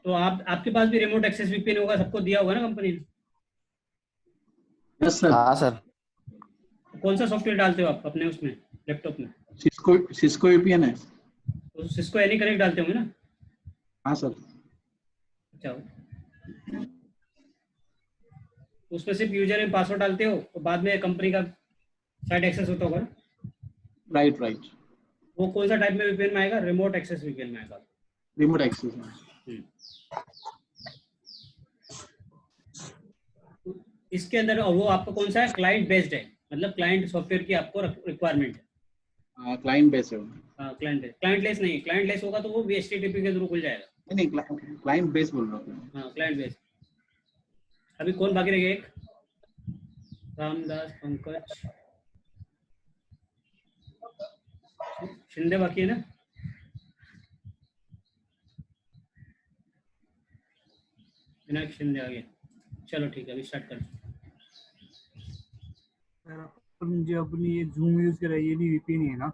तो आप आपके पास भी रिमोट एक्सेस वीपीएन होगा, सबको दिया होगा ना कंपनी ने? Yes sir. हाँ सर। कौन सा सॉफ्टवेयर डालते हो आप अपने उसमें लैपटॉप में? सिस्को वीपीएन है। तो सिस्को एनी कनेक्ट डालते होंगे ना? हाँ सर। अच्छा, उसमें सिर्फ यूजर नेम पासवर्ड डालते हो तो बाद में कंपनी का साइट एक्सेस होता होगा ना? Right right. वो कौन सा टाइप में वीपीएन में आएगा? रिमोट एक्सेस वीपीएन में आएगा। रिमोट एक्सेस है। इसके अंदर वो आपका कौन सा है? क्लाइंट बेस्ड है, मतलब क्लाइंट सॉफ्टवेयर की आपको रिक्वायरमेंट है। क्लाइंट बेस है वो। हाँ, क्लाइंट बेस। क्लाइंट लेस नहीं, क्लाइंट लेस होगा तो वो भी HTTP के थ्रू खुल जाएगा। नहीं, क्लाइंट बेस बोल रहा हूँ। हाँ, क्लाइंट बेस। अभी कौन बाकी रह गया? एक रामदास, पंकज, शिंदे बाकी है ना? विनायक शिंदे आ गया। चलो ठीक है, अभी स्टार्ट करें। मुझे अपनी ये जूम यूज कर ये भी वीपीएन है ना?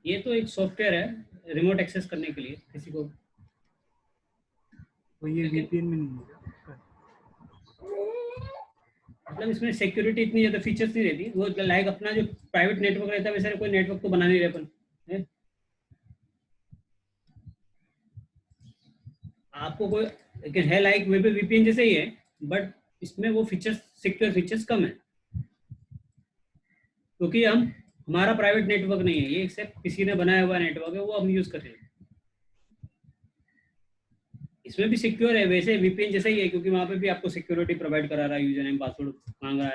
ये तो एक सॉफ्टवेयर है रिमोट एक्सेस करने के लिए किसी को। तो ये वीपीएन में नहीं है, मतलब इसमें सिक्योरिटी इतनी ज़्यादा फीचर्स नहीं रहती। वो लाइक अपना जो प्राइवेट नेटवर्क रहता है वैसे कोई नेटवर्क तो बना नहीं रहे अपन है? आपको कोई लेकिन है लाइक वे पे वीपीएन जैसे ही है, बट इसमें वो फीचर्स, सिक्योर फीचर्स कम है, क्योंकि हमारा प्राइवेट नेटवर्क नहीं है ये, सिर्फ किसी ने बनाया हुआ नेटवर्क है, वो हम यूज कर रहे हैं। इसमें भी सिक्योर है वैसे वीपीएन जैसा ही है, क्योंकि वहां पे भी आपको सिक्योरिटी प्रोवाइड करा रहा है, यूजर नेम पासवर्ड मांग रहा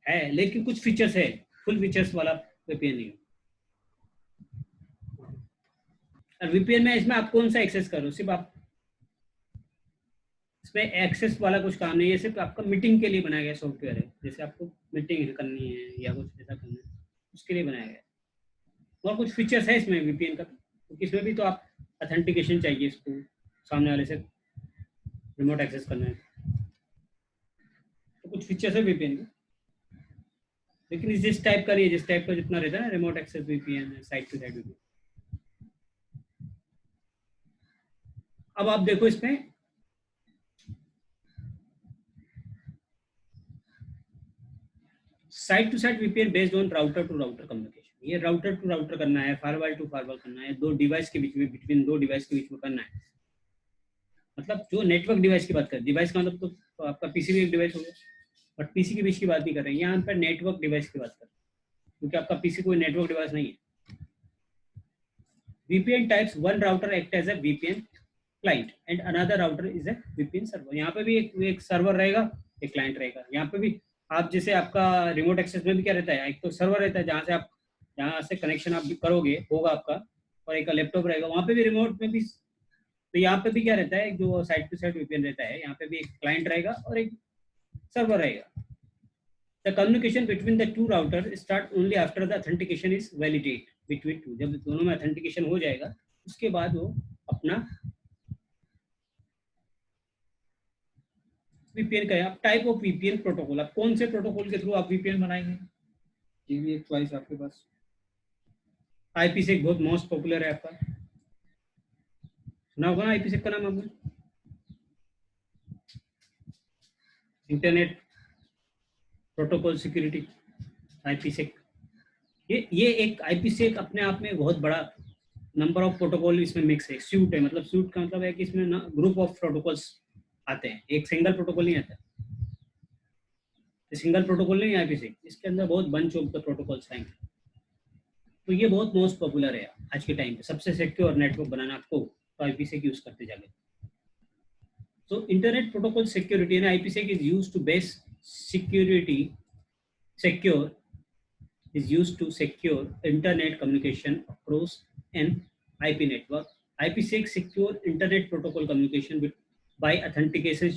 है, लेकिन कुछ फीचर्स है, फुल फीचर्स वाला वीपीएन नहीं है। और वीपीएन में इसमें आप कौन सा एक्सेस करो, सिर्फ आप इसमें एक्सेस वाला कुछ काम नहीं है, सिर्फ आपका मीटिंग के लिए बनाया गया सॉफ्टवेयर है। जैसे आपको मीटिंग करनी है या कुछ ऐसा करना है उसके लिए बनाया गया है। और कुछ फीचर्स है इसमें वीपीएन का, क्योंकि इसमें भी तो आप ऑथेंटिकेशन चाहिए, इसको सामने वाले से रिमोट एक्सेस करना है, तो कुछ फीचर्स है वीपीएन के, लेकिन जिस टाइप का नहीं है, जिस टाइप का जितना रहता है ना रिमोट एक्सेस वीपीएन है, साइड टू साइड वीपीएन। अब आप देखो इसमें site to site VPN based on router to router communication. ये राउटर टू राउटर करना है, फायरवॉल टू फायरवॉल करना है, दो डिवाइस के बीच में, बिटवीन दो डिवाइस के बीच में करना है। मतलब जो नेटवर्क डिवाइस की बात करें, डिवाइस का मतलब तो आपका पीसी भी एक डिवाइस हो गया, बट पीसी के बीच की बात नहीं कर रहे हैं यहाँ पर, नेटवर्क डिवाइस की बात कर रहे हैं, क्योंकि आपका पीसी कोई नेटवर्क डिवाइस नहीं है। VPN types, one router act as a VPN client and another router is a VPN server। यहाँ पे भी एक सर्वर रहेगा, एक क्लाइंट रहेगा। यहाँ पे भी आप जैसे आपका रिमोट एक्सेस में भी क्या रहता है, एक तो सर्वर रहता है जहाँ से कनेक्शन आप करोगे होगा आपका, और एक लैपटॉप रहेगा। वहाँ पे भी रिमोट में भी, तो यहाँ पे भी क्या रहता है, जो साइड टू साइड VPN रहता है, यहाँ पे भी एक क्लाइंट रहेगा और एक सर्वर रहेगा। The communication between the two routers start only after the authentication is validate between two। जब दोनों में authentication हो जाएगा उसके बाद वो अपना VPN का आप टाइप ऑफ VPN प्रोटोकॉल, आप कौन से प्रोटोकॉल के थ्रू आप VPN बनाएंगे, ये भी एक चॉइस आपके पास। IPsec बहुत मोस्ट पॉपुलर है आपका, सुना होगा ना IPsec का नाम आपने? Internet protocol security, IPsec। ये एक IPsec अपने आप में बहुत बड़ा नंबर ऑफ प्रोटोकॉल इसमें मिक्स है। सूट है, मतलब सूट का मतलब है कि इसमें ना ग्रुप ऑफ प्रोटोकॉल्स आते हैं, एक सिंगल प्रोटोकॉल नहीं आता। सिंगल प्रोटोकॉल नहीं है IPsec, इसके अंदर बहुत बंच ऑफ द प्रोटोकॉल्स आएंगे। तो ये बहुत मोस्ट पॉपुलर है आज के टाइम पे, सबसे सिक्योर नेटवर्क बनाना आपको तो IPsec यूज करते जाके। So internet protocol security and IPsec is used to base is used to secure internet communication across an IP network. IPsec secure internet protocol communication by authentication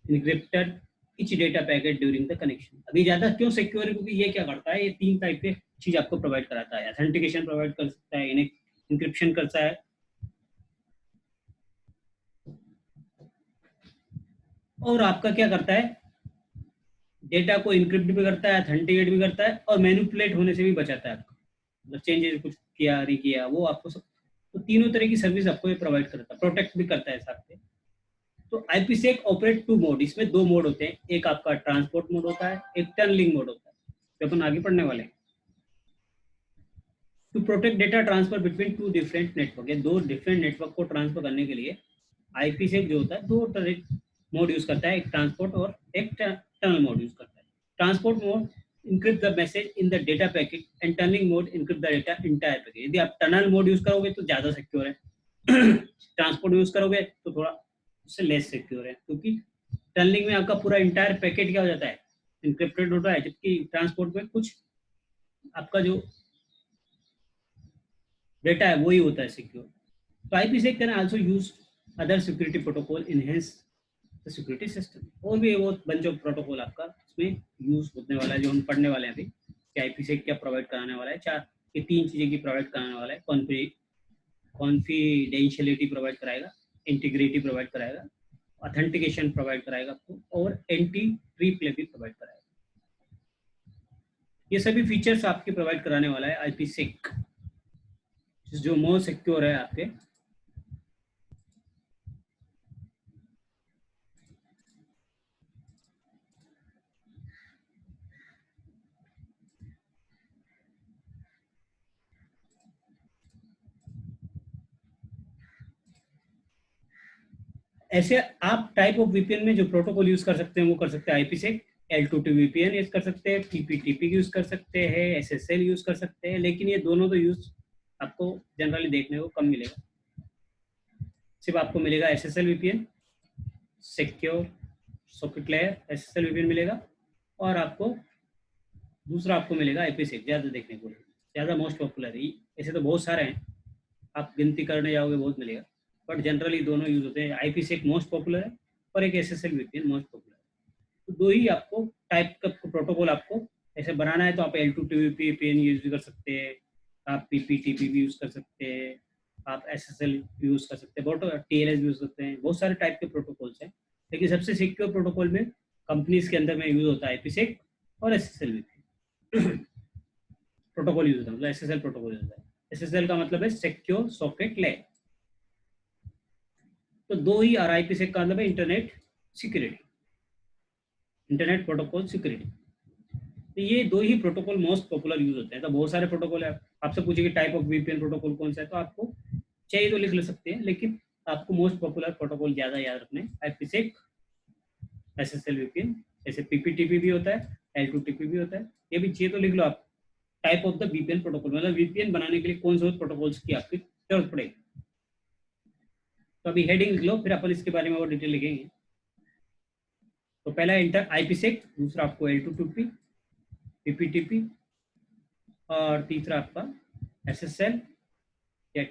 encrypted each data packet during the connection। अभी ज्यादा क्यों secure है, क्योंकि ये क्या करता है, ये तीन टाइप के चीज आपको प्रोवाइड कराता है। ऑथेंटिकेशन प्रोवाइड कर सकता है, इन्हें इंक्रिप्शन करता है, और आपका क्या करता है, डेटा को इनक्रिप्ट भी करता है, ऑथेंटिकेट भी करता है, और मैनिपुलेट होने से भी बचाता है आपको। मतलब चेंजेस कुछ किया नहीं किया वो आपको सब, तो तीनों तरह की सर्विस आपको ये प्रोवाइड करता है, प्रोटेक्ट भी करता है साथ में। तो IPsec ऑपरेट टू मोड, इसमें दो मोड होते हैं, एक आपका ट्रांसपोर्ट मोड होता है, एक टनलिंग मोड होता है, जो अपन आगे पढ़ने वाले हैं। To protect data transfer between two different network, ये दो डिफरेंट नेटवर्क को ट्रांसफर करने के लिए IPsec जो होता है दो तरह मोड यूज करता है, एक ट्रांसपोर्ट और एक टनल मोड यूज करता है। Transport mode encrypt the message in the data packet and tunneling mode encrypt the data entire packet। यदि आप टनल मोड यूज करोगे तो ज्यादा सिक्योर है, ट्रांसपोर्ट यूज करोगे तो थोड़ा उससे लेस सिक्योर है, क्योंकि टनलिंग में आपका पूरा इंटायर पैकेट क्या हो जाता है, इंक्रिप्टेड होता है, जबकि ट्रांसपोर्ट में कुछ आपका जो डेटा है वही होता है सिक्योर। तो IPsec can also use other security protocol enhance the security system, और भी वो बंच ऑफ प्रोटोकॉल आपका इसमें यूज होने वाला है, जो हम पढ़ने वाले हैं अभी कि IPsec क्या प्रोवाइड कराने वाला है। चार ये तीन चीजें की प्रोवाइड कराने वाला है, कॉन्फिडेंशियलिटी प्रोवाइड कराएगा, इंटीग्रिटी प्रोवाइड कराएगा, ऑथेंटिकेशन प्रोवाइड कराएगा आपको, और एंटी रिप्ले भी प्रोवाइड कराएगा। ये सभी फीचर्स आपके प्रोवाइड कराने वाला है IPsec, जो मोर सिक्योर है आपके। ऐसे आप टाइप ऑफ VPN में जो प्रोटोकॉल यूज कर सकते हैं वो कर सकते हैं IPsec, L2T VPN यूज कर सकते हैं, PPTP यूज कर सकते हैं, SSL यूज कर सकते हैं, लेकिन ये दोनों तो यूज आपको जनरली देखने को कम मिलेगा। सिर्फ आपको मिलेगा SSL VPN, secure socket layer SSL VPN मिलेगा, और आपको दूसरा आपको मिलेगा IPsec, ज़्यादा देखने को, ज़्यादा मोस्ट पॉपुलर है। ऐसे तो बहुत सारे हैं, आप गिनती करने जाओगे बहुत मिलेगा, बट जनरली दोनों यूज होते हैं। IPsec मोस्ट पॉपुलर है और एक SSL VPN मोस्ट पॉपुलर है। तो दो ही आपको टाइप का प्रोटोकॉल आपको ऐसे बनाना है, तो आप L2T VPN यूज कर सकते हैं, आप PPTP भी यूज कर सकते हैं, आप SSL यूज कर सकते हैं, बहुत TLS भी यूज करते हैं, बहुत सारे टाइप के प्रोटोकॉल्स हैं, लेकिन सबसे सिक्योर प्रोटोकॉल में कंपनीज के अंदर में यूज होता है IPsec और SSL VPN प्रोटोकॉल यूज होता है, मतलब SSL प्रोटोकॉल यूज होता है। SSL का मतलब है सिक्योर सॉकेट लेयर। तो दो ही, और IPsec का मतलब है internet security, internet protocol security. तो ये दो ही प्रोटोकॉल मोस्ट पॉपुलर यूज होते हैं। तो बहुत सारे प्रोटोकॉल है, आपसे पूछेगी टाइप ऑफ VPN प्रोटोकॉल कौन सा है, तो आपको चाहिए तो लिख ले सकते हैं, लेकिन आपको मोस्ट पॉपुलर प्रोटोकॉल ज्यादा याद रखने, IPsec, SSL VPN, ऐसे PPTP भी होता है, L2TP भी होता है, ये भी चाहिए तो लिख लो आप, type of the VPN protocol, मतलब VPN बनाने के लिए कौन से प्रोटोकॉल्स की आपकी जरूरत पड़ेगी। तो अभी हेडिंग लिख लो, फिर अपन इसके बारे में और डिटेल लिखेंगे। तो पहला इंटर IPsec, दूसरा आपको L2TP, PPTP, और तीसरा आपका SSL या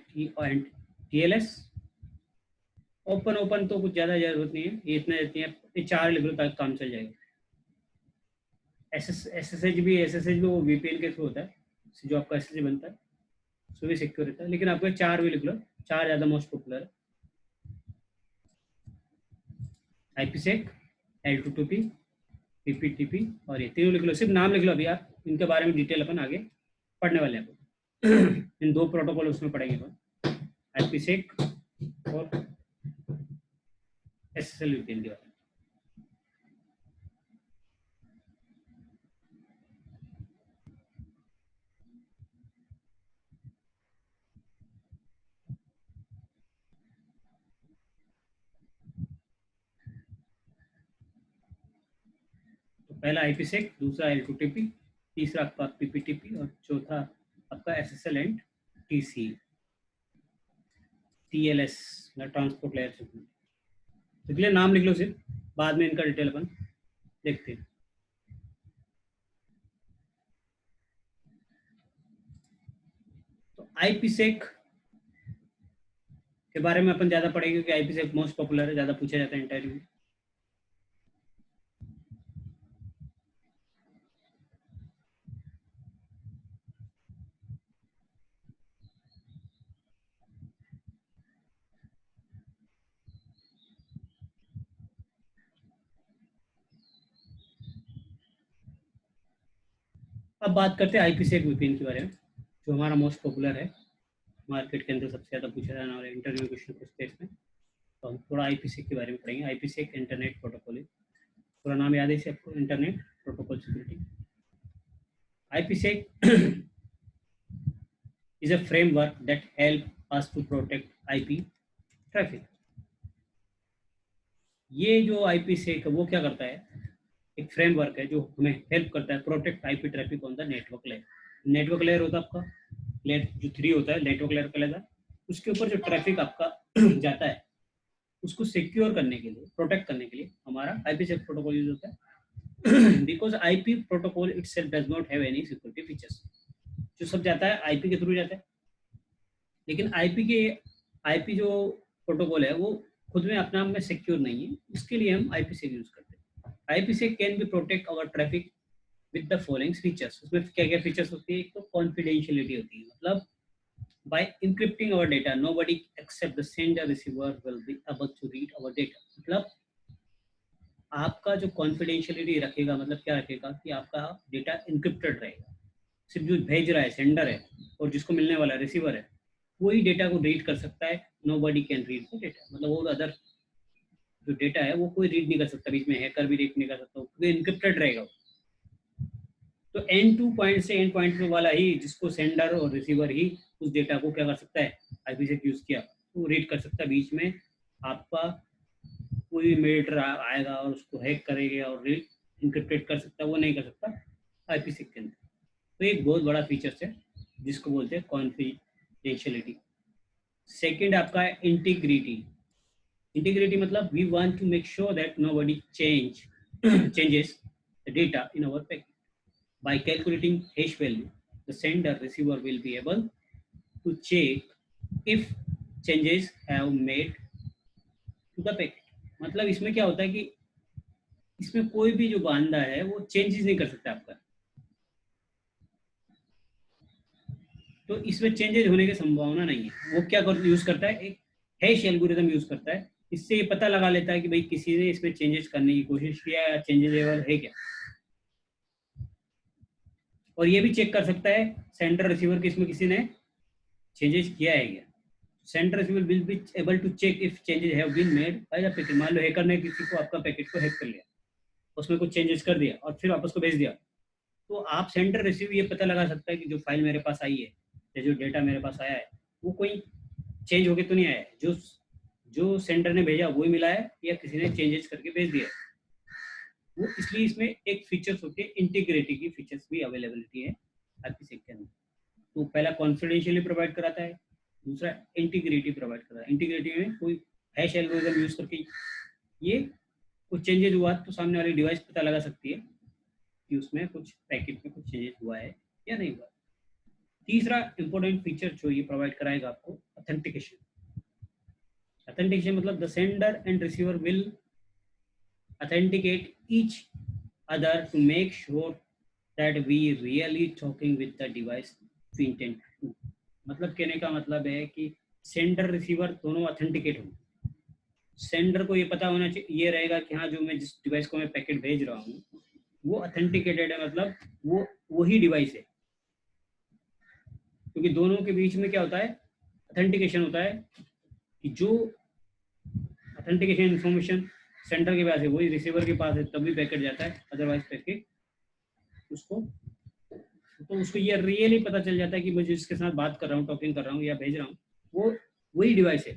TLS। ओपन ओपन तो कुछ ज़्यादा जरूरत नहीं है, ये इतना देती है, ये चार लिख लो तक काम चल जाएगा। SSH भी वो VPN के थ्रू होता है, जो आपका SSH बनता है उसमें भी सिक्योर रहता है, लेकिन आपको चार भी लिख लो, चार ज़्यादा मोस्ट पॉपुलर है। IPsec, L2TP, PPTP, और ये तीनों लिख लो, सिर्फ नाम लिख लो, अभी आप इनके बारे में डिटेल अपन आगे पढ़ने वाले हैं। इन दो प्रोटोकॉल उसमें पढ़ेंगे अपन, IPsec और SSL VPN के बारे में। तो पहला IPsec, दूसरा L2TP, तीसरा आपका PPTP, और चौथा आपका SSL and TLS, transport layer security. तो लिए नाम लिख लो सिर्फ, बाद में इनका डिटेल अपन देखते हैं। तो IPsec के बारे में अपन ज्यादा पढ़ेंगे क्योंकि IPsec मोस्ट पॉपुलर है, ज्यादा पूछा जाता है इंटरव्यू में। अब बात करते हैं IPsec VPN के बारे में। जो हमारा मोस्ट पॉपुलर है, मार्केट के अंदर सबसे ज़्यादा पूछा जाने वाला इंटरव्यू क्वेश्चन पूछते हैं इसमें। तो हम थोड़ा IPsec के बारे में पढ़ेंगे। IPsec इंटरनेट प्रोटोकॉल है, पूरा नाम याद है इसे आपको, internet protocol security. IPsec is a framework that help us to protect IP traffic. ये जो IPsec है वो क्या करता है, एक फ्रेमवर्क है जो हमें हेल्प करता है protect IP traffic on the network layer. Network layer होता है आपका, लेयर जो 3 होता है नेटवर्क लेयर कहलाता है, उसके ऊपर जो ट्रैफिक आपका जाता है उसको सिक्योर करने के लिए, प्रोटेक्ट करने के लिए हमारा IPsec प्रोटोकॉल यूज होता है। Because IP protocol itself does not have any security features. जो सब जाता है IP के थ्रू जाता है, लेकिन IP जो प्रोटोकॉल है वो खुद में अपने आप में सिक्योर नहीं है, इसके लिए हम IPsec यूज करते हैं। IPsec can be protect our traffic with the following features. उसमें क्या क्या फीचर्स होती है, एक तो कॉन्फिडेंशियलिटी होती है, मतलब by encrypting our data nobody except the sender receiver will be able to read our data. मतलब आपका जो कॉन्फिडेंशियलिटी रखेगा, मतलब क्या रखेगा कि आपका डेटा इंक्रिप्टेड रहेगा, सिर्फ जो भेज रहा है सेंडर है और जिसको मिलने वाला रिसीवर है वही डेटा को रीड कर सकता है। Nobody can read the data, मतलब वो अदर जो डेटा है वो कोई रीड नहीं कर सकता, बीच में हैकर भी रीड नहीं कर सकता, वो इनक्रिप्टेड रहेगा। तो एंड टू पॉइंट से एंड पॉइंट वाला ही, जिसको सेंडर और रिसीवर ही उस डेटा को क्या कर सकता है, IPsec यूज किया वो रीड कर सकता है। बीच में आपका कोई मेल्टर आएगा और उसको हैक करेगा और रीड इनक्रिप्टेड कर सकता है, वो नहीं कर सकता IPsec के अंदर। तो एक बहुत बड़ा फीचर्स है जिसको बोलते हैं कॉन्फिडेंशियलिटी। सेकंड आपका है इंटीग्रिटी। इंटीग्रिटी मतलब we want to make sure that nobody changes the data in our packet. By calculating hash value, the sender receiver will be able to check if changes have made to the packet. मतलब इसमें क्या होता है कि इसमें कोई भी जो बंदा है वो चेंजेस नहीं कर सकता आपका, तो इसमें चेंजेस होने की संभावना नहीं है। वो क्या यूज करता है, एक हैश एल्गोरिथम यूज करता है, इससे ये पता लगा लेता है कि भाई किसी ने इसमें चेंजेस करने की कोशिश किया या चेंजेस है क्या, और ये भी चेक कर सकता है सेंडर रिसीवर कि इसमें किसी ने चेंजेस किया है क्या। Sender receiver will be able to check if changes have been made by the packet. मान लो हैकर ने किसी को आपका पैकेट को हैक कर लिया, उसमें कुछ चेंजेस कर दिया और फिर वापस को भेज दिया, तो आप सेंडर रिसीवर ये पता लगा सकता है कि जो फाइल मेरे पास आई है या जो डेटा मेरे पास आया है वो कोई चेंज होके तो नहीं आया है, जो सेंडर ने भेजा वही मिला है या किसी ने चेंजेस करके भेज दिया है। वो इसलिए इसमें एक फीचर्स होती है, इंटीग्रिटी की फीचर्स भी अवेलेबिलिटी है IPsec के अंदर। तो पहला कॉन्फिडेंशियली प्रोवाइड कराता है, दूसरा इंटीग्रिटी प्रोवाइड कराता है। इंटीग्रिटी में कोई हैश एल्गोरिथम यूज करके ये कुछ चेंजेस हुआ तो सामने वाली डिवाइस पता लगा सकती है कि उसमें कुछ पैकेट में कुछ चेंजेस हुआ है या नहीं हुआ। तीसरा इंपॉर्टेंट फीचर जो ये प्रोवाइड कराएगा आपको, ऑथेंटिकेशन। ऑथेंटिकेशन मतलब the sender and receiver will authenticate each other to make sure that we really talking with the device we intend to। मतलब कहने का मतलब है कि सेंडर रिसीवर दोनों ऑथेंटिकेट हों। सेंडर को ये पता होना चाहिए, ये रहेगा कि हाँ जो मैं जिस डिवाइस को मैं पैकेट भेज रहा हूँ वो ऑथेंटिकेटेड है, मतलब वो वही डिवाइस है। क्योंकि दोनों के बीच में क्या होता है, ऑथेंटिकेशन होता है कि जो ऑथेंटिकेशन इंफॉर्मेशन सेंटर के पास है वही रिसीवर के पास है, तभी पैकेट जाता है, अदरवाइज पैकेट उसको ये रियली पता चल जाता है कि मैं जिसके साथ बात कर रहा हूँ, टॉकिंग कर रहा हूँ या भेज रहा हूँ वो वही डिवाइस है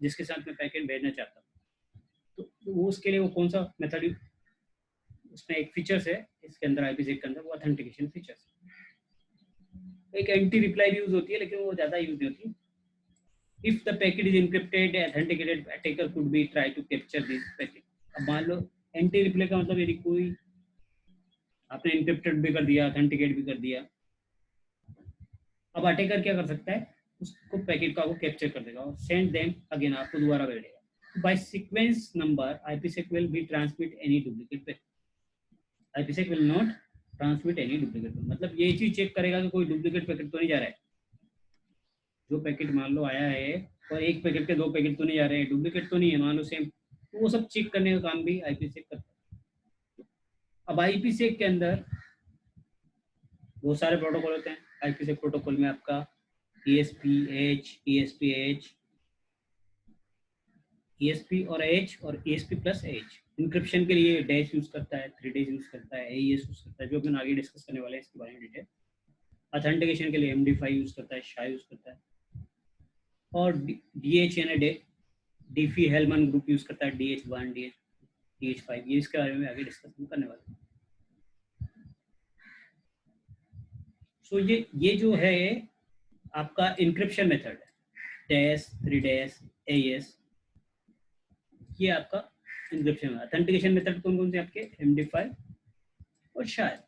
जिसके साथ मैं पैकेट भेजना चाहता हूँ। तो वो उसके लिए वो कौन सा मेथड, उसमें एक फीचर्स है इसके अंदर IPsec के अंदर, वो ऑथेंटिकेशन फीचर्स। एक एंटी रिप्लाई भी यूज होती है लेकिन वो ज़्यादा यूज नहीं होती। If the packet is encrypted, authenticated attacker could be try to capture this packet। अब मान लो एंटी रिप्लाई का मतलब यदि कोई आपने इनक्रिप्टेड भी कर दिया, ऑथेंटिकेट भी कर दिया, अब अटैकर क्या कर सकता है, उसको पैकेट का वो कैप्चर कर देगा और सेंड देम अगेन, आपको दोबारा भेजेगा। By sequence number IPsec will be transmit any duplicate packet। IPsec will not transmit any duplicate packet। मतलब ये चीज चेक करेगा कि कोई डुप्लीकेट पैकेट तो नहीं जा रहा है। जो पैकेट मान लो आया है और एक पैकेट के 2 पैकेट तो नहीं जा रहे हैं, डुप्लीकेट तो नहीं है मान लो सेम, तो वो सब चेक करने का काम भी IPsec करता है। अब IPsec के अंदर बहुत सारे प्रोटोकॉल होते हैं, IPsec प्रोटोकॉल में आपका ESP और H और ESP+H इंक्रिप्शन के लिए डैश यूज करता है, 3 डैश यूज करता है, AES यूज करता है, जो अपन आगे डिस्कस करने वाले हैं इसके बारे में डिटेल। ऑथेंटिकेशन के लिए MD5 यूज करता है, SHA यूज करता है, और DH यानी डीफी हेलमन ग्रुप यूज करता है, DH1 DH5, ये इसके बारे में आगे डिस्कस करने वाले हैं। सो ये जो है आपका इंक्रिप्शन मेथड है, डैश, 3 डैश, AES, ये आपका इंक्रिप्शन। ऑथेंटिकेशन मेथड कौन कौन से आपके, MD5 और शायद।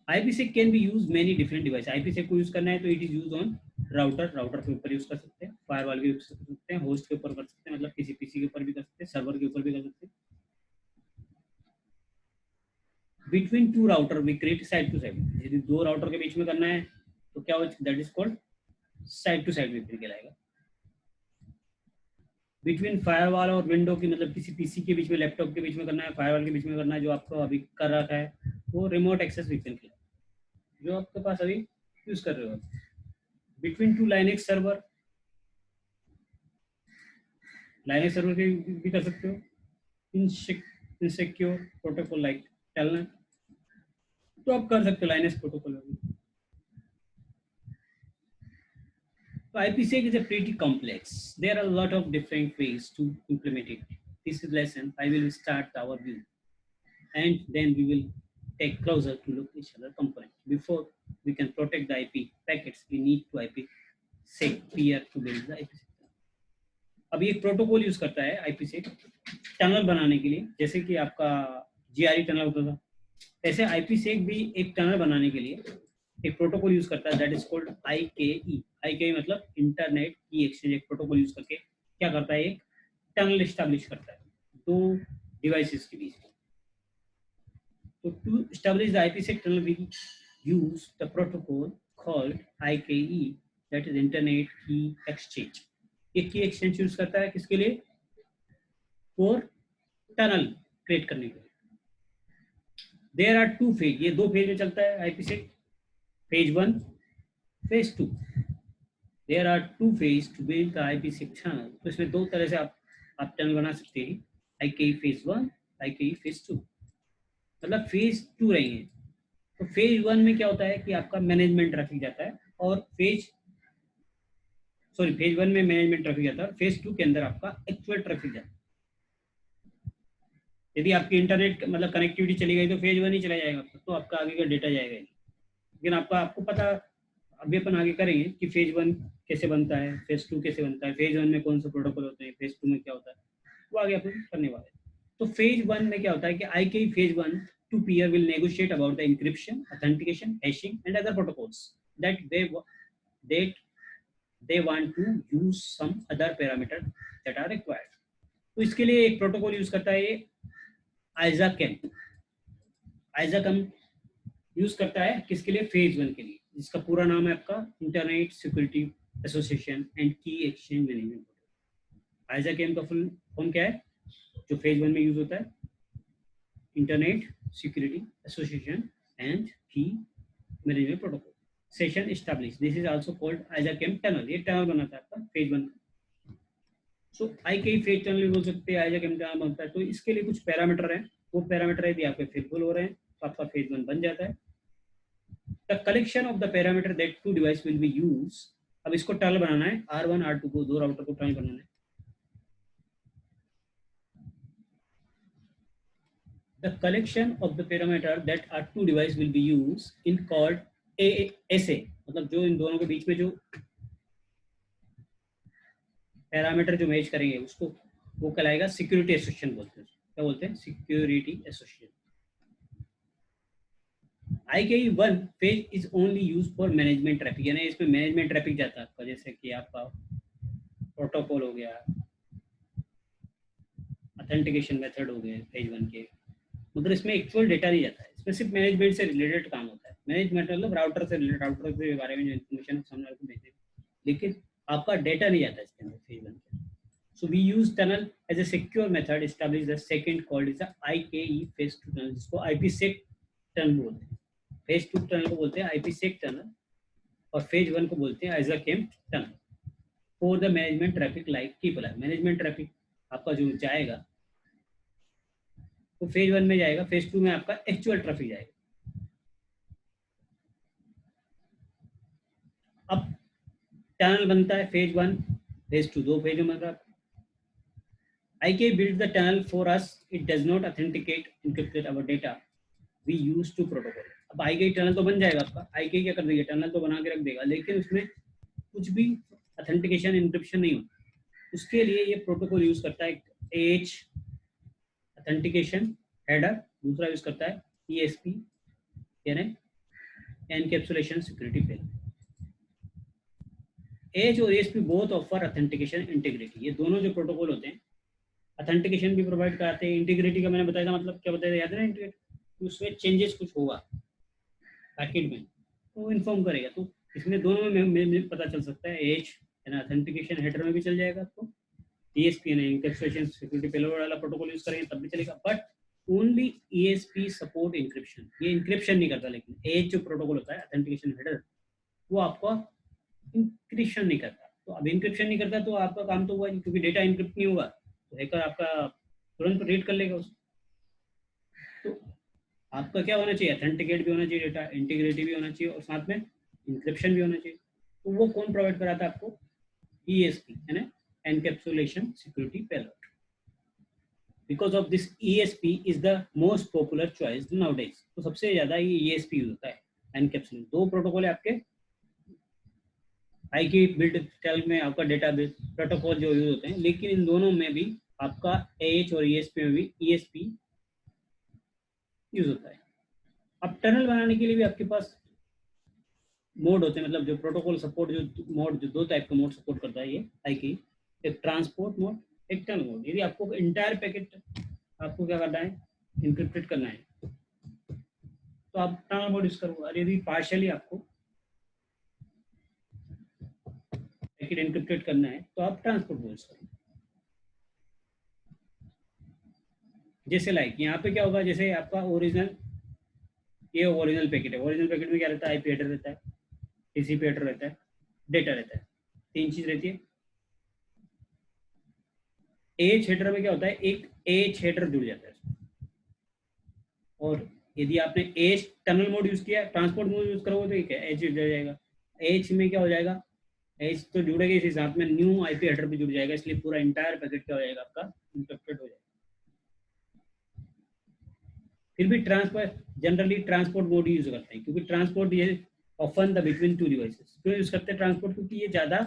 IPsec can B use many different device. IPsec को यूज करना है तो it is use on router के ऊपर यूज कर सकते हैं, फायरवॉल के ऊपर कर सकते हैं, होस्ट के ऊपर कर सकते हैं, मतलब किसी पीसी के ऊपर भी कर सकते हैं, सर्वर के ऊपर भी कर सकते हैं। Between 2 router we create site to site. यदि 2 राउटर के बीच में करना है तो क्या होगा, that is called site to site VPN कहलाएगा। बिटवीन फायरवॉल और विंडो की, मतलब किसी पीसी के बीच में, लैपटॉप के बीच में करना है, फायरवॉल के बीच में करना है, जो आपको अभी कर रखा है वो रिमोट एक्सेस VPN कहलाएगा, जो आपके पास अभी यूज कर रहे हो। बिटवीन 2 लाइनेक्स सर्वर के भी कर सकते हो। इनसिक्योर प्रोटोकॉल लाइक टेलनेट, तो आप कर सकते हो लाइनेक्स प्रोटोकॉल में। So IPsec is a pretty complex. There are a lot of different ways to implement it. This is lesson. I will start our view, and then we will take closer to look each other component. Before we can protect the IP packets, we need to IPsec peer to build the IPsec. अब ये protocol use करता है IPsec tunnel बनाने के लिए, जैसे कि आपका GRE टनल होता था, ऐसे IPsec भी एक टनल बनाने के लिए एक प्रोटोकॉल यूज करता है, दैट इज कॉल्ड IKE मतलब इंटरनेट की एक्सचेंज। एक प्रोटोकॉल यूज करके क्या करता है, एक टनल एस्टैब्लिश करता है 2 डिवाइसेस के बीच में। तो to establish the IPsec tunnel we use the protocol called IKE, that is internet key exchange. ये की एक्सचेंज यूज करता है किसके लिए, फॉर टनल क्रिएट करने के लिए। देयर आर 2 फेज, ये 2 फेज में चलता है IPsec, phase 1, phase 2. There are 2 phases to build the IPsec channel. तो इसमें 2 तरह से आप टनल बना सकते हैं, IKE phase 1, IKE phase 2, मतलब phase 2 रहेंगे। तो phase 1 में क्या होता है कि आपका मैनेजमेंट ट्रैफिक जाता है, और phase 1 में मैनेजमेंट ट्रैफिक जाता है, और phase 2 के अंदर आपका एक्चुअल ट्रैफिक जाता है। यदि आपकी इंटरनेट मतलब कनेक्टिविटी चली गई तो phase 1 ही चला जाएगा, तो आपका आगे का डेटा जाएगा। लेकिन आपको पता, अभी अपन आगे करेंगे कि फेज 1 कैसे बनता है, फेज 2 कैसे बनता है, फेज 1 में कौन सा प्रोटोकॉल होते हैं, फेज 2 में क्या होता है, वो आगे अपन करने वाले हैं। तो फेज 1 में क्या होता है कि IKE phase 1 2 peer will negotiate about the encryption, authentication, hashing and other protocols that they want to use some other parameter that are required. तो इसके लिए एक प्रोटोकॉल यूज करता है ये ISACM यूज करता है किसके लिए, फेज 1 के लिए, जिसका पूरा नाम है आपका इंटरनेट सिक्योरिटी एसोसिएशन एंड की एक्सचेंज मैनेजमेंट। ISACM का फुल फॉर्म क्या है, जो फेज 1 में यूज होता है, इंटरनेट सिक्योरिटी एसोसिएशन एंड की management protocol session establish. This is also called ISACM tunnel. ये टनल बनाता है आपका फेज 1 का। सो IKE फेज टनल भी बोल सकते हैं, ISACM टनल बनता है। तो इसके लिए कुछ पैरामीटर हैं, वो पैरामीटर यदि आपके फुलफिल हो रहे हैं तो आपका फेज 1 बन जाता है। The collection of the parameter that 2 device will be used, अब इसको टनल बनाना है, R1 R2 को 2 राउटर को टनल बनाना है। The collection of the parameter that are 2 device will be used in called SA, मतलब जो इन दोनों के बीच में जो पैरामीटर जो मैच करेंगे उसको वो कहलाएगा सिक्योरिटी एसोसिएशन बोलते हैं। क्या बोलते हैं, security association. IKE 1 phase is only use for management traffic, यानी इसमें मैनेजमेंट ट्रैफिक जाता है आपका, जैसे कि आपका प्रोटोकॉल हो गया, ऑथेंटिकेशन मेथड हो गए फेज 1 के, मतलब इसमें एक्चुअल डेटा नहीं जाता है, इसमें सिर्फ मैनेजमेंट से रिलेटेड काम होता है। मैनेजमेंट मतलब राउटर से रिलेटेड, राउटर के बारे में जो इन्फॉर्मेशन सामने वाले को भेजे, लेकिन आपका डेटा नहीं जाता इसके अंदर फेज 1 के। So we use tunnel as a secure method. Establish the second called is the IKE phase 2 tunnel, जिसको IPsec tunnel बोलते हैं। फेज 2 टनल को बोलते हैं IPsec टनल और फेज 1 को बोलते हैं ISACMP tunnel for the management traffic like keep alive. Management traffic आपका जो जाएगा तो फेज 1 में जाएगा, फेज 2 में आपका एक्चुअल ट्रैफिक जाएगा। अब टनल बनता है फेज 1 फेज 2, 2 फेज में बन रहा है। IK built the tunnel for us. It does not authenticate, encrypt our data. We use to protocol. अब IK टनल तो बन जाएगा आपका, IK क्या कर देगा, टनल तो बना के रख देगा, लेकिन उसमें कुछ भी ऑथेंटिकेशन इंक्रिप्शन नहीं होता। उसके लिए ये प्रोटोकॉल यूज करता है AH ऑथेंटिकेशन हेडर, दूसरा यूज करता है ESP यानी एनकैप्सुलेशन सिक्योरिटी पेयर। AH और ESP both offer authentication integrity. ये दोनों जो प्रोटोकॉल होते हैं ऑथेंटिकेशन भी प्रोवाइड कराते हैं, इंटीग्रिटी का मैंने बताया था, मतलब क्या बताया था याद है ना, इंटीग्रिटी उसमें चेंजेस कुछ होगा पैकेट में तो इन्फॉर्म करेगा। तो इसमें दोनों में पता चल सकता है, एच यानी ऑथेंटिकेशन हेडर में भी चल जाएगा आपको, ESP यानी एनकैप्सुलेशन सिक्योरिटी पेलोड वाला प्रोटोकॉल यूज करेंगे तब भी चलेगा, but only ESP support encryption. ये इंक्रिप्शन नहीं करता, लेकिन एच जो प्रोटोकॉल होता है ऑथेंटिकेशन हेडर वो आपका इंक्रिप्शन नहीं करता। तो अब इंक्रिप्शन नहीं करता तो आपका काम तो हुआ नहीं, क्योंकि डेटा इंक्रिप्ट नहीं होगा तो हैकर आपका तुरंत रीड कर लेगा उसको। तो आपका क्या होना चाहिए, ऑथेंटिकेट भी होना चाहिए डेटा, इंटीग्रिटी भी होना चाहिए और साथ में इंक्रिप्शन भी होना चाहिए। तो वो कौन प्रोवाइड कराता है आपको, ESP यानी encapsulation security payload. Because of this ESP is the most popular choice nowadays. तो सबसे ज्यादा ये ESP यूज होता है एनकैप्सुलेशन। दो प्रोटोकॉल है आपके IK बिल्ड टेल में आपका डेटाबेस प्रोटोकॉल जो यूज होते हैं, लेकिन इन दोनों में भी आपका AH और ESP में भी ESP यूज होता है। अब टनल बनाने के लिए भी आपके पास मोड होते हैं, मतलब जो प्रोटोकॉल सपोर्ट जो मोड, जो दो टाइप का मोड सपोर्ट करता है ये IK, एक ट्रांसपोर्ट मोड, एक टनल मोड। यदि आपको इंटायर पैकेट आपको क्या करना है, इंक्रिप्टेड करना है तो आप टनल मोड यूज करो, और यदि पार्शियली आपको पैकेट एनक्रिप्टेड करना है तो आप ट्रांसपोर्ट मोड यूज करो। जैसे लाइक यहाँ पे क्या होगा, जैसे आपका ओरिजिनल, ये ओरिजिनल पैकेट है, ओरिजिनल पैकेट में क्या रहता है, IP हेडर रहता है, TCP हेडर रहता है, डेटा रहता है, तीन चीज रहती है। AH हेडर में क्या होता है, एक AH हेडर जुड़ जाता है, और यदि आपने AH टनल मोड यूज किया, ट्रांसपोर्ट मोड यूज करोगे तो एक AH जुड़ जाएगा। AH में क्या हो जाएगा, AH तो जुड़ेगा, इसी साथ में न्यू IP हेडर भी जुड़ जाएगा, इसलिए पूरा इंटायर पैकेट क्या हो जाएगा आपका इंक्रिप्टेड हो जाएगा। फिर भी transfer generally transport mode use करते हैं, क्योंकि ट्रांसपोर्ट ये often the between two devices. क्यों यूज करते हैं ट्रांसपोर्ट, क्योंकि ये ज्यादा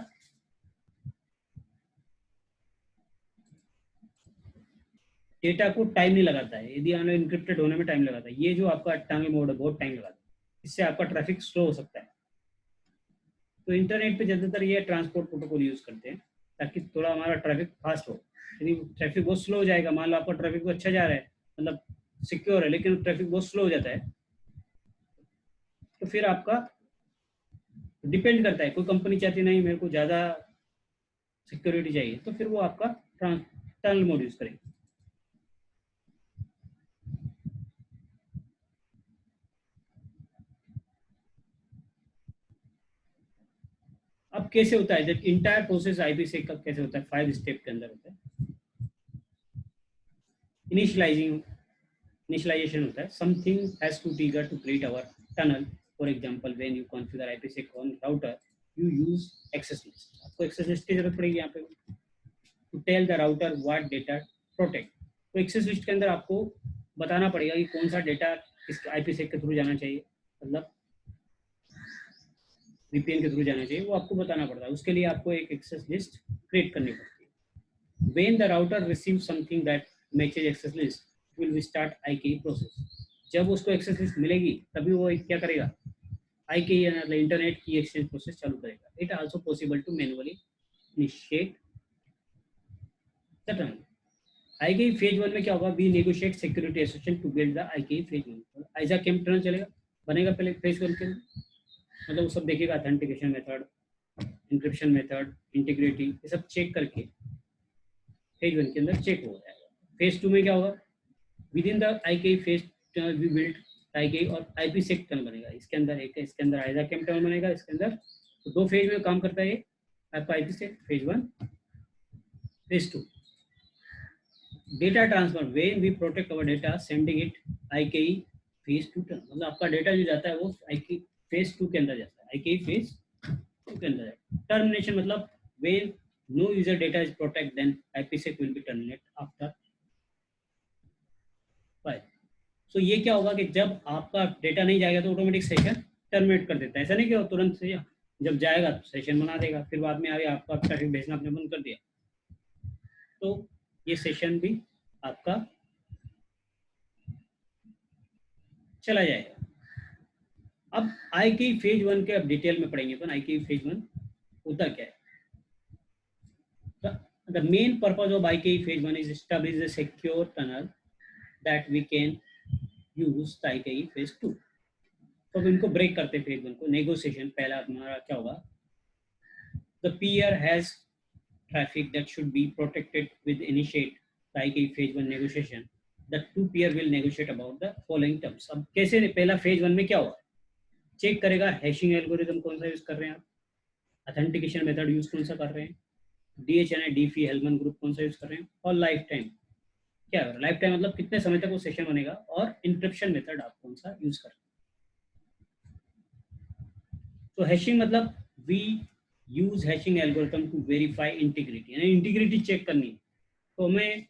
डेटा को टाइम नहीं लगाता है, यदि हमें इंक्रिप्टेड होने में टाइम लगाता है। ये जो आपका टनल मोड है बहुत टाइम लगाता है, इससे आपका ट्रैफिक स्लो हो सकता है। तो इंटरनेट पे ज्यादातर ये ट्रांसपोर्ट प्रोटोकॉल यूज करते हैं ताकि थोड़ा हमारा ट्रैफिक फास्ट हो। यदि ट्रैफिक बहुत स्लो हो जाएगा, मान लो आपका ट्रैफिक तो अच्छा जा रहा है, मतलब सिक्योर है, लेकिन ट्रैफिक बहुत स्लो हो जाता है, तो फिर आपका डिपेंड करता है, कोई कंपनी चाहती नहीं मेरे को ज़्यादा सिक्योरिटी चाहिए, तो फिर वो आपका टनल मोड यूज करेगी। अब कैसे होता है, जब इंटायर प्रोसेस IPsec का कैसे होता है, 5 स्टेप के अंदर होता है। इनिशियलाइजेशन होता है, something has to trigger to create our tunnel. For example when you configure IPsec on router you use access list. आपको एक्सेस लिस्ट की जरूरत पड़ेगी यहाँ पे, to tell the router what data protect. तो एक्सेस लिस्ट के अंदर आपको बताना पड़ेगा कि कौन सा डेटा इस IPsec के थ्रू जाना चाहिए, मतलब VPN के थ्रू जाना चाहिए, वो आपको बताना पड़ता है। उसके लिए आपको एक एक्सेस लिस्ट क्रिएट करनी पड़ती है। When the router receives something that matches access list, it will start IKE process. जब उसको एक्सेस लिस्ट मिलेगी तभी वो क्या करेगा, IKE यानी इंटरनेट की एक्सचेंज प्रोसेस चालू करेगा। It also possible to manually initiate the tunnel. IKE phase 1 में क्या होगा, we negotiate security association to build the IKE phase 1। ISACMP tunnel चलेगा, बनेगा पहले फेज 1 के अंदर, मतलब वो सब देखेगा, authentication method, encryption method, integrity, ये सब चेक करके फेज 1 के अंदर चेक हो जाएगा। फेज 2 में क्या होगा, with in the IKE phase we build IKE और आईपीसेक टनल बनेगा। इसके अंदर एक, इसके अंदर आइजाकेम टनल बनेगा इसके अंदर। तो 2 फेज में काम करता है ये आपका IPsec, phase 1, phase 2। Data transfer, when we protect our data sending it IKE phase 2 tunnel, मतलब आपका डेटा जो जाता है वो आईकेई फेज 2 के अंदर जाता है, आईकेई फेज 2 के अंदर है। टर्मिनेशन मतलब when no user data is protect then IPsec will be terminate after 5। So ये क्या होगा कि जब आपका डेटा नहीं जाएगा तो ऑटोमेटिक सेशन टर्मिनेट कर देता है। ऐसा नहीं कि वो तुरंत से जब जाएगा तो सेशन बना देगा, फिर बाद में आगे आपका ट्रैफिक भेजना आपने बंद कर दिया तो ये सेशन भी आपका चला जाएगा। अब आईकेई फेज 1 के अब डिटेल में पढ़ेंगे तो आईकेई फेज 1 होता क्या है। The main purpose of IKE phase 1 is establish a secure tunnel that we can use the IKE phase 2। तो इनको ब्रेक करते हैं फेज 1 को। नेगोशिएशन, पहला हमारा क्या होगा, the peer has traffic that should be protected with initiate the IKE phase 1 negotiation। The two peer will negotiate about the following terms। अब कैसे, पहला फेज 1 में क्या होगा, चेक करेगा हैशिंग एल्गोरिथम कौन सा यूज कर रहे हैं आप, ऑथेंटिकेशन मेथड यूज कौन सा कर रहे हैं, DHNI डीफी हेलमन ग्रुप कौन सा यूज कर रहे हैं, और लाइफ टाइम क्या है, लाइफ टाइम मतलब कितने समय तक वो सेशन बनेगा, और इंक्रिप्शन मेथड आप कौन सा यूज कर रहे हैं। तो हैशिंग मतलब we use hashing algorithm to verify integrity, यानी इंटीग्रिटी चेक करनी तो हमें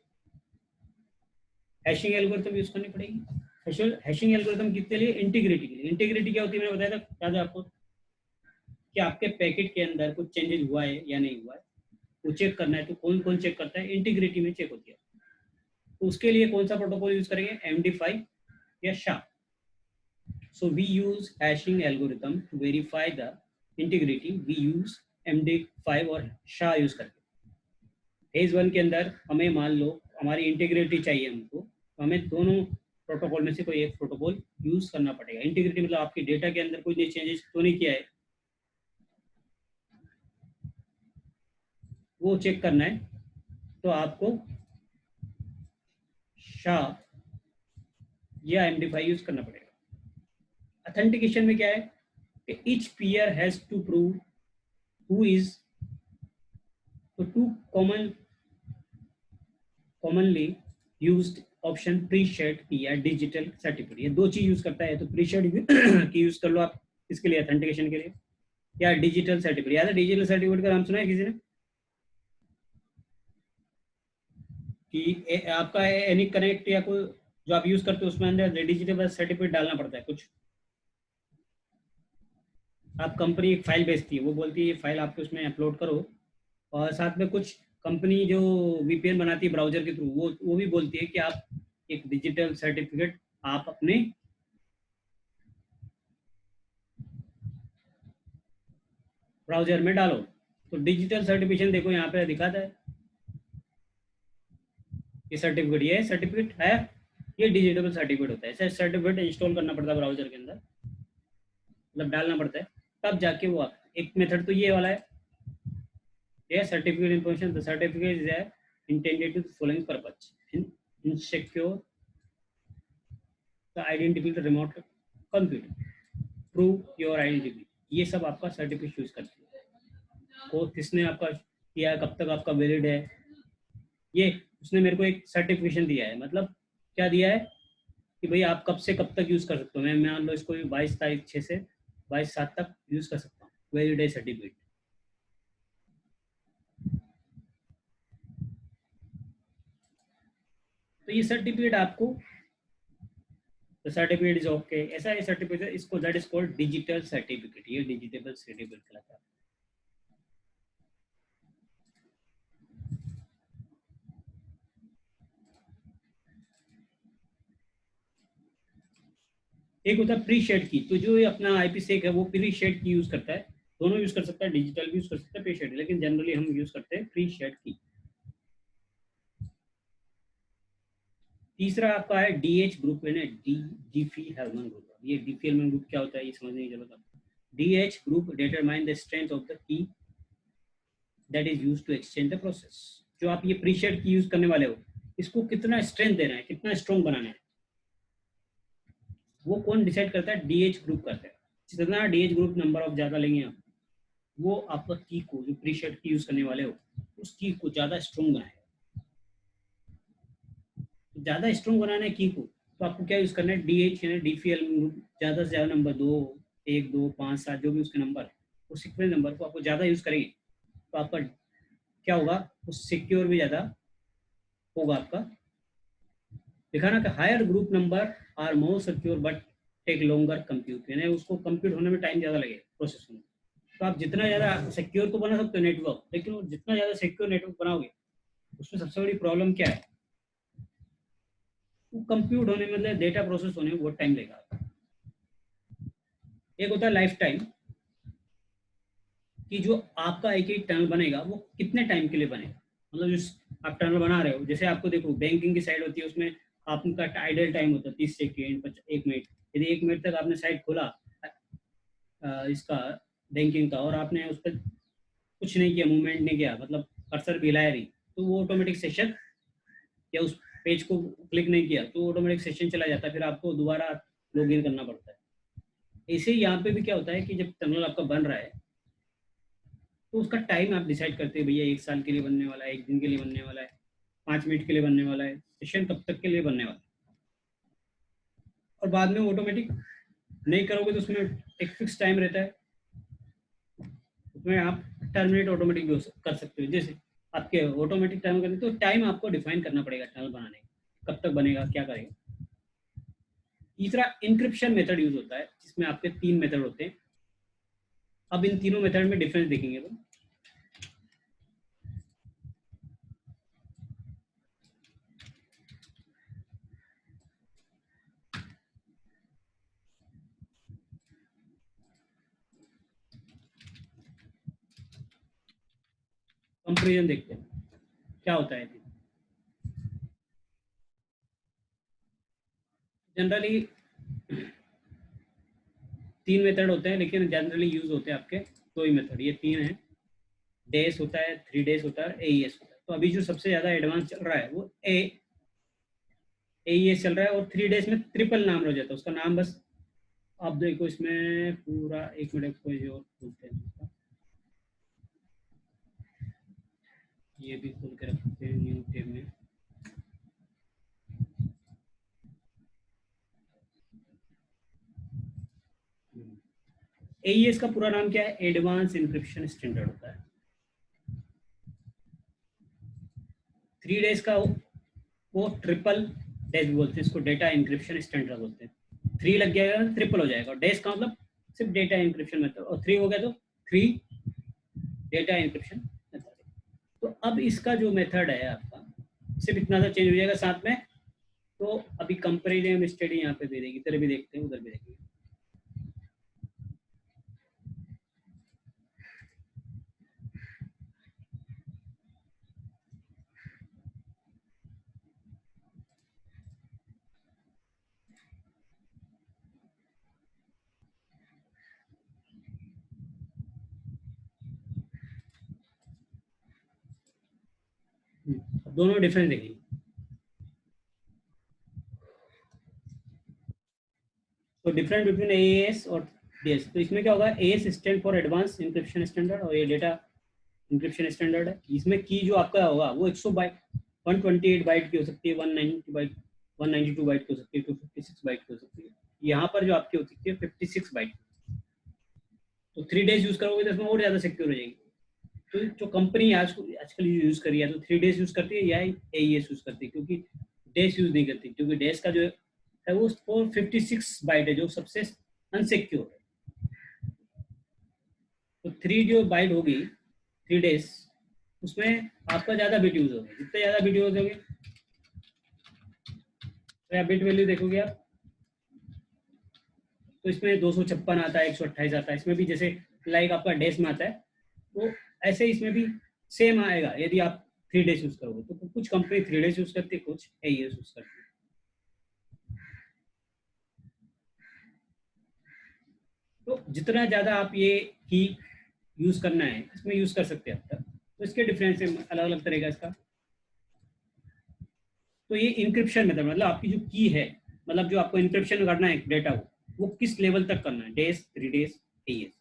हैशिंग एल्गोरिथम यूज करनी पड़ेगी। हैशिंग एल्गोरिथम किसके लिए, इंटीग्रिटी के लिए। इंटीग्रिटी क्या होती है, मैंने बताया था याद है आपको कि आपके पैकेट के अंदर कुछ चेंजेस हुआ है या नहीं हुआ है, वो चेक करना है। तो कौन कौन चेक करता है, इंटीग्रिटी में चेक होती है। तो उसके लिए कौन सा प्रोटोकॉल यूज करेंगे, MD5 या SHA। So we use hashing algorithm to verify the integrity, we use MD5 और SHA यूज करके। फेज 1 के अंदर हमें मान लो हमारी इंटीग्रिटी चाहिए हमको, तो हमें दोनों प्रोटोकॉल में से कोई एक प्रोटोकॉल यूज करना पड़ेगा। इंटीग्रिटी मतलब आपकी डेटा के अंदर कोई चेंजेस तो नहीं किया है, वो चेक करना है। तो आपको SHA या MD5 यूज करना पड़ेगा। ऑथेंटिकेशन में क्या है कि each peer has to prove who is, तो two commonly used option pre shared key या डिजिटल सर्टिफिकेट, ये 2 चीज यूज करता है। तो प्री शेड की यूज कर लो आप इसके लिए, ऑथेंटिकेशन के लिए, या डिजिटल सर्टिफिकेट। याद है डिजिटल सर्टिफिकेट का नाम सुना है किसी ने, कि आपका एनी कनेक्ट या कोई जो आप यूज करते हो उसमें अंदर डिजिटल सर्टिफिकेट डालना पड़ता है कुछ। आप कंपनी एक फाइल भेजती है, वो बोलती है ये फाइल आपके उसमें अपलोड करो, और साथ में कुछ कंपनी जो VPN बनाती है ब्राउजर के थ्रू, वो भी बोलती है कि आप एक डिजिटल सर्टिफिकेट आप अपने ब्राउजर में डालो। तो डिजिटल सर्टिफिकेशन देखो यहाँ पे दिखाता है, ये सर्टिफिकेट, ये सर्टिफिकेट है, ये डिजिटल सर्टिफिकेट होता है। ऐसा सर्टिफिकेट इंस्टॉल करना पड़ता है ब्राउजर के अंदर, मतलब डालना पड़ता है, तब जाके वो एक मेथड तो ये वाला है, ये certificate information. The certificate is intended to the following purpose: insecure the identity to remote computing, prove your identity। ये सब आपका सर्टिफिकेट यूज करती है। को किसने आपका किया, कब तक आपका वैलिड है, ये उसने मेरे को एक सर्टिफिकेशन दिया है। मतलब क्या दिया है कि भाई आप कब से कब तक यूज कर सकते हो। मैं मान लो इसको 22 तारीख 6 से 22/7 तक यूज कर सकता हूँ, वैलिड है सर्टिफिकेट। तो ये सर्टिफिकेट आपको, तो सर्टिफिकेट इज ओके, ऐसा है सर्टिफिकेट, इसको that is called digital certificate. ये डिजिटल सर्टिफिकेट कहलाता है। एक होता है प्री शेड की, तो जो ये अपना IPsec है वो प्री शेड की यूज करता है, दोनों यूज कर सकता है, डिजिटल भी यूज कर सकता है, प्री शेड, लेकिन जनरली हम यूज करते हैं प्री शेड की। तीसरा आपका है DH ग्रुप है ना, डीफी हेलमन ग्रुप। ये डीफी हेलमन ग्रुप क्या होता है ये समझने की जरूरत है। DH group determine the strength of the key that is used to exchange the process. जो आप ये प्री शेड की यूज करने वाले हो, इसको कितना स्ट्रेंथ देना है, कितना स्ट्रॉन्ग बनाना है। वो कौन डिसाइड करता है? डीएच ग्रुप करता है। जितना डीएच ग्रुप नंबर ऑफ ज़्यादा लेंगे आप, वो आपका की को, जो प्रीसेट की यूज़ करने वाले हो, उस की को ज़्यादा स्ट्रॉन्ग बनाएगा। ज़्यादा स्ट्रॉन्ग बनाना है की को, तो आपको क्या यूज़ करना है? डीएच यानी डीपीएल ग्रुप, ज़्यादा से ज़्यादा नंबर 2, 1, 2, 5, 7 जो भी उसके नंबर है, वो सीक्वेंस नंबर को आपको ज़्यादा यूज़ करेंगे तो आपका क्या होगा? वो सिक्योर भी ज़्यादा होगा आपका। देखा ना कि higher group number are more secure but take longer compute, यानी उसको कंप्यूट होने में टाइम ज़्यादा लगेगा, प्रोसेस होने में। तो आप जितना ज़्यादा सिक्योर तो बना सकते हो नेटवर्क, लेकिन वो जितना ज़्यादा सिक्योर नेटवर्क बनाओगे उसमें सबसे बड़ी प्रॉब्लम क्या है? वो कंप्यूट होने में, मतलब डेटा प्रोसेस होने में बहुत टाइम लगेगा। एक होता है लाइफ टाइम, कि जो आपका एक एक टनल बनेगा वो कितने टाइम के लिए बनेगा। मतलब जिस आप टनल बना रहे हो, जैसे आपको देखो बैंकिंग की साइड होती है, उसमें आपका आइडल टाइम होता है 30 सेकेंड, 1 मिनट। यदि 1 मिनट तक आपने साइट खोला इसका बैंकिंग का, और आपने उस पर कुछ नहीं किया, मूवमेंट नहीं किया, मतलब कर्सर भी हिलाया नहीं, तो वो ऑटोमेटिक सेशन, या उस पेज को क्लिक नहीं किया तो ऑटोमेटिक सेशन चला जाता है, फिर आपको दोबारा लॉग इन करना पड़ता है। ऐसे ही यहाँ पे भी क्या होता है कि जब टनल आपका बन रहा है तो उसका टाइम आप डिसाइड करते हैं, भैया 1 साल के लिए बनने वाला है, 1 दिन के लिए बनने वाला है, 5 मिनट के लिए बनने वाला है, सेशन कब तक के लिए बनने वाला है। और बाद में ऑटोमेटिक नहीं करोगे तो उसमें एक फिक्स टाइम रहता है, उसमें आप टर्मिनेट ऑटोमेटिक भी कर सकते हो। जैसे आपके ऑटोमेटिक टाइम करते तो टाइम आपको डिफाइन करना पड़ेगा टनल बनाने का, कब तक बनेगा, क्या करेगा। तीसरा इंक्रिप्शन मेथड यूज होता है, जिसमें आपके 3 मेथड होते हैं। अब इन तीनों मेथड में डिफरेंस देखेंगे तो कंपेरिजन देखते हैं क्या होता है। जनरली 3 मेथड होते हैं, लेकिन जनरली यूज होते हैं आपके 2 ही मेथड। ये 3 हैं, डेस होता है, 3 डेज होता है, एईएस होता है। तो अभी जो सबसे ज्यादा एडवांस चल रहा है वो एईएस चल रहा है, और 3 डेज में ट्रिपल नाम रह जाता है उसका नाम। बस आप देखो इसमें पूरा, 1 मिनट कोई और खोलते हैं इसका, ये भी खोल के रखते हैं न्यू टेब में। एईएस का पूरा नाम क्या है? एडवांस इंक्रिप्शन स्टैंडर्ड होता है। 3 डेज का वो ट्रिपल डेज बोलते हैं इसको, डेटा इंक्रिप्शन स्टैंडर्ड बोलते हैं। 3 लग जाएगा तो ट्रिपल हो जाएगा, डेज का मतलब सिर्फ डेटा इंक्रिप्शन मेथड, और 3 हो गया तो 3 डेटा इंक्रिप्शन मेथड। तो अब इसका जो मेथड है आपका, सिर्फ इतना सा चेंज हो जाएगा साथ में। तो अभी कंपेरिजन स्टडी यहाँ पे दे देगी, इधर भी देखते हैं उधर भी देखेंगे। दोनों डिफरेंस देखेंगे। तो डिफरेंस बिटवीन एएस और डीएस, तो इसमें क्या होगा? AES stand for advanced encryption standard, और ये डेटा इंक्रिप्शन स्टैंडर्ड है। इसमें की जो आपका होगा वो 100 बाइट, 128 बाइट की हो सकती है, 190 बाइट, 192 बाइट की हो सकती है, 256 बाइट की हो सकती है। यहाँ पर जो आपकी हो सकती है 56 बाइट। तो 3 डेज यूज करोगे तो इसमें और ज्यादा सिक्योर हो जाएगी। तो जो कंपनी आजकल यूज करी है तो 3 डेज यूज करती है, या एईएस यूज करती है, क्योंकि डेज यूज नहीं करती, क्योंकि डेज का जो है वो 456 बाइट है, जो सबसे अनसिक्योर है। तो 3 जो बाइट होगी 3 डेज, उसमें आपका ज्यादा बिट यूज होगा। जितने ज्यादा बिट यूज होंगे तो या बिट वैल्यू देखोगे आप, तो इसमें 256 आता है, 128 आता है। इसमें भी जैसे लाइक आपका डेज में आता है, तो ऐसे इसमें भी सेम आएगा यदि आप 3 डेज यूज करोगे। तो कुछ कंपनी 3 डेज यूज करती है, कुछ एईएस यूज करती है। तो जितना ज्यादा आप ये की यूज करना है इसमें यूज कर सकते हैं आप। तो इसके डिफरेंस अलग अलग तरह का इसका। तो ये इंक्रिप्शन मेथड, मतलब आपकी जो की है, मतलब जो आपको इंक्रिप्शन करना है डेटा वो किस लेवल तक करना है, डेज, 3 डेज, AES।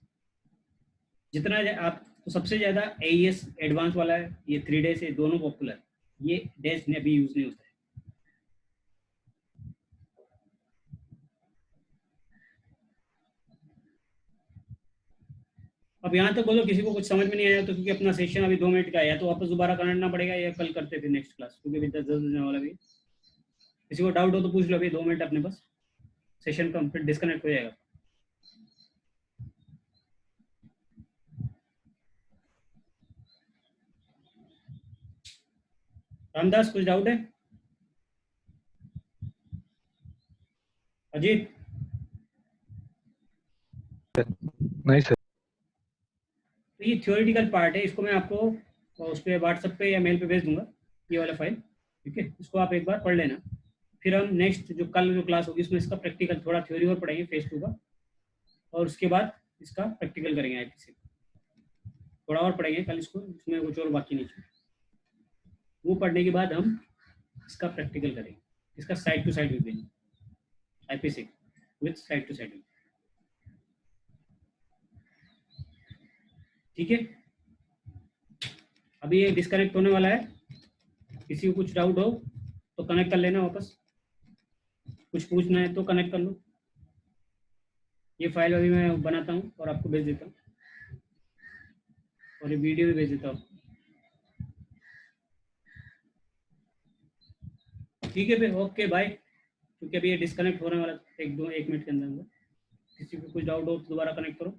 जितना आप तो सबसे ज़्यादा AES एडवांस वाला है, ये 3 डेज, ये दोनों पॉपुलर, ये डेज ने अभी यूज़ नहीं होता है। अब यहाँ तक बोलो किसी को कुछ समझ में नहीं आया तो, क्योंकि अपना सेशन अभी 2 मिनट का है, या तो वापस दोबारा करना पड़ेगा या कल करते थे नेक्स्ट क्लास, क्योंकि अभी 10 बजने वाला भी। किसी को डाउट हो तो पूछ लो, अभी 2 मिनट अपने पास, सेशन कंप्लीट डिस्कनेक्ट हो जाएगा। रामदास कुछ डाउट है? अजीत? नहीं सर। तो ये थ्योरेटिकल पार्ट है, इसको मैं आपको उस पर व्हाट्सएप पे या मेल पे भेज दूंगा, ये वाला फाइल, ठीक है। इसको आप एक बार पढ़ लेना, फिर हम नेक्स्ट जो कल जो क्लास होगी उसमें इसका प्रैक्टिकल, थोड़ा थ्योरी और पढ़ेंगे फेज 2 का, और उसके बाद इसका प्रैक्टिकल करेंगे। IPC थोड़ा और पढ़ेंगे कल इसको, इसमें कुछ और बाकी नहीं है। वो पढ़ने के बाद हम इसका प्रैक्टिकल करेंगे, इसका साइड टू साइड व्यू देंगे, IPC with site to site view, ठीक है। अभी ये डिस्कनेक्ट होने वाला है, किसी को कुछ डाउट हो तो कनेक्ट कर लेना वापस, कुछ पूछना है तो कनेक्ट कर लो। ये फाइल अभी मैं बनाता हूँ और आपको भेज देता हूँ, और ये वीडियो भी भेज देता हूँ, ठीक है भाई। ओके बाय, क्योंकि अभी ये डिस्कनेक्ट होने वाला है 1 मिनट के अंदर। किसी को कुछ डाउट हो तो दोबारा कनेक्ट करो।